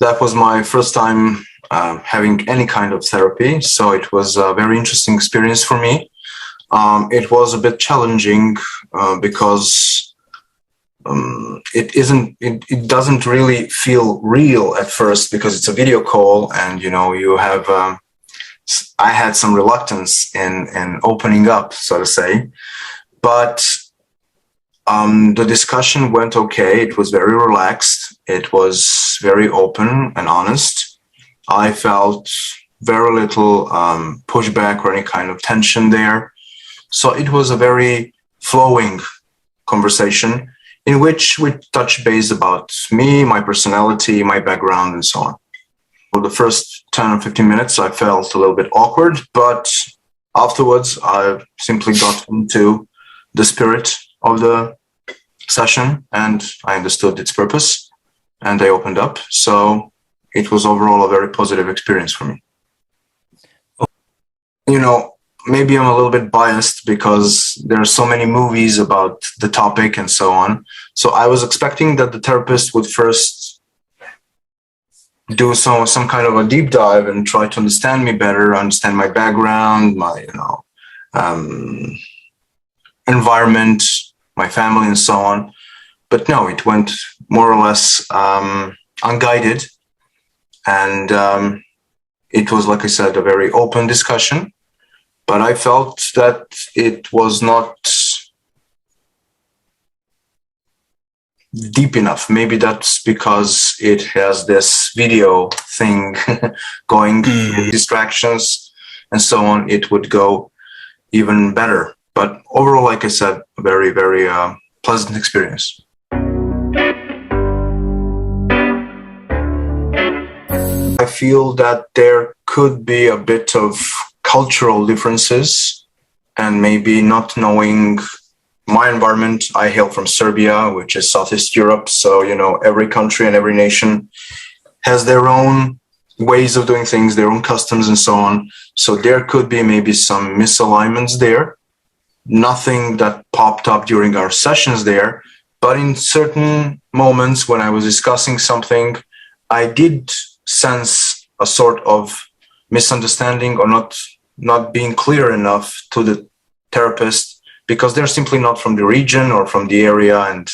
That was my first time having any kind of therapy, so it was a very interesting experience for me. It was a bit challenging because it doesn't really feel real at first because it's a video call, and you have. I had some reluctance in opening up, so to say, but the discussion went okay. It was very relaxed. It was very open and honest. I felt very little pushback or any kind of tension there. So it was a very flowing conversation in which we touched base about me, my personality, my background, and so on. For the first 10 or 15 minutes, I felt a little bit awkward, but afterwards, I simply got into the spirit of the session and I understood its purpose and I opened up. So it was overall a very positive experience for me. Maybe I'm a little bit biased because there are so many movies about the topic and so on. So I was expecting that the therapist would first do some kind of a deep dive and try to understand me better, understand my background, my environment, my family, and so on. But no, it went more or less unguided, and it was, like I said, a very open discussion. But I felt that it was not deep enough. Maybe that's because it has this video thing going, distractions and so on. It would go even better. But overall, like I said, a very, very pleasant experience. I feel that there could be a bit of cultural differences and maybe not knowing my environment. I hail from Serbia, which is Southeast Europe. So, every country and every nation has their own ways of doing things, their own customs and so on. So there could be maybe some misalignments there. Nothing that popped up during our sessions there, but in certain moments when I was discussing something, I did sense a sort of misunderstanding or not being clear enough to the therapist because they're simply not from the region or from the area and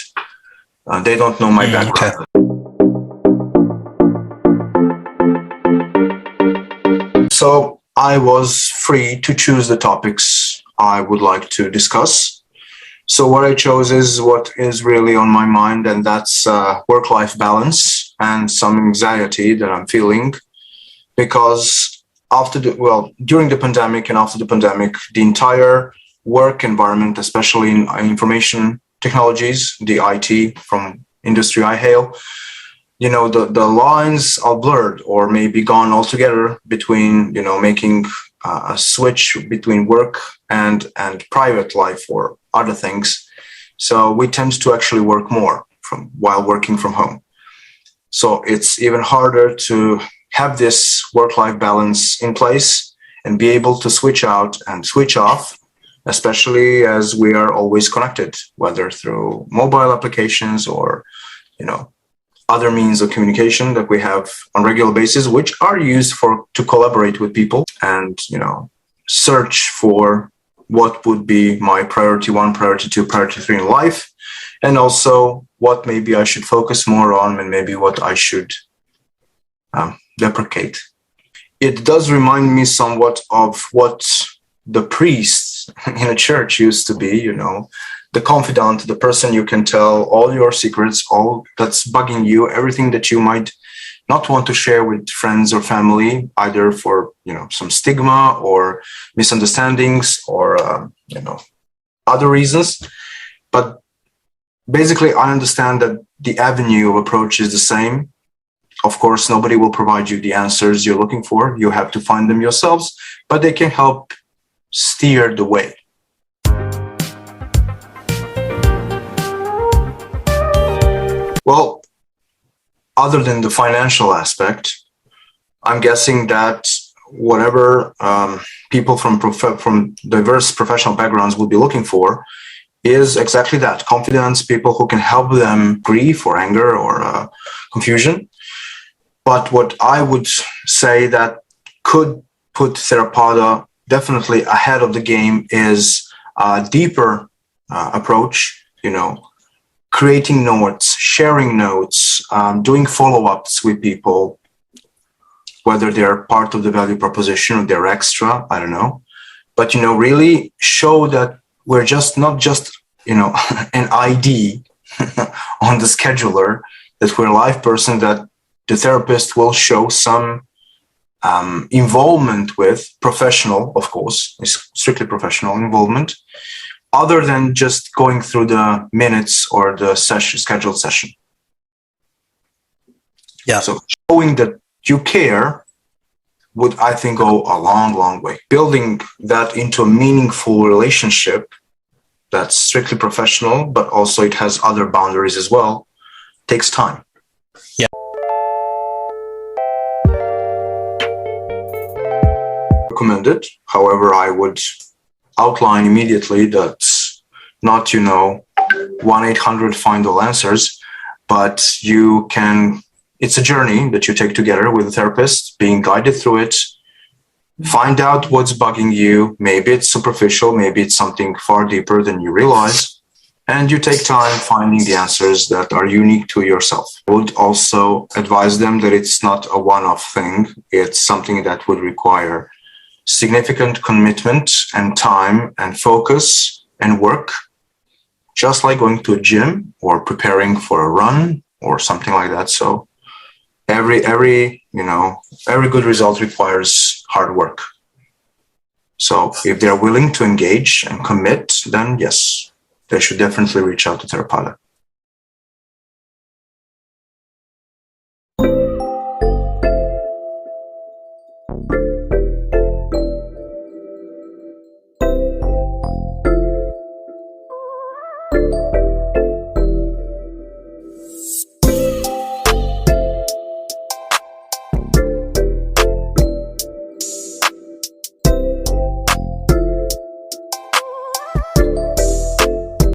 they don't know my background. Okay. So I was free to choose the topics I would like to discuss. So what I chose is what is really on my mind, and that's work-life balance and some anxiety that I'm feeling because during the pandemic and after the pandemic, the entire work environment, especially in information technologies, the IT from industry I hail, the lines are blurred or maybe gone altogether between, making a switch between work and private life or other things. So we tend to actually work more while working from home. So it's even harder to have this work-life balance in place and be able to switch out and switch off, especially as we are always connected, whether through mobile applications or, other means of communication that we have on a regular basis, which are used to collaborate with people and, search for what would be my priority 1, priority 2, priority 3 in life, and also what maybe I should focus more on and maybe what I should deprecate. It does remind me somewhat of what the priest in a church used to be, the confidant, the person you can tell all your secrets, all that's bugging you, everything that you might not want to share with friends or family, either for, some stigma or misunderstandings or, other reasons. But basically, I understand that the avenue of approach is the same. Of course, nobody will provide you the answers you're looking for. You have to find them yourselves, but they can help steer the way. Well, other than the financial aspect, I'm guessing that whatever people from diverse professional backgrounds will be looking for is exactly that: confidence, people who can help them grieve or anger or confusion. But what I would say that could put Theravada definitely ahead of the game is a deeper approach, creating notes, sharing notes, doing follow-ups with people, whether they're part of the value proposition or they're extra, I don't know. But, really show that we're not just, an ID on the scheduler, that we're a live person, that the therapist will show some involvement with, professional, of course, strictly professional involvement, other than just going through the minutes or the scheduled session. Yeah. So showing that you care would, I think, go a long, long way. Building that into a meaningful relationship that's strictly professional, but also it has other boundaries as well, takes time. Yeah. Recommended. However, I would outline immediately that not, 1-800 find all answers, but it's a journey that you take together with a therapist, being guided through it. Find out what's bugging you. Maybe it's superficial, maybe it's something far deeper than you realize. And you take time finding the answers that are unique to yourself. I would also advise them that it's not a one-off thing. It's something that would require significant commitment and time and focus and work, just like going to a gym or preparing for a run or something like that. So every good result requires hard work. So if they're willing to engage and commit, then yes, they should definitely reach out to Theravada.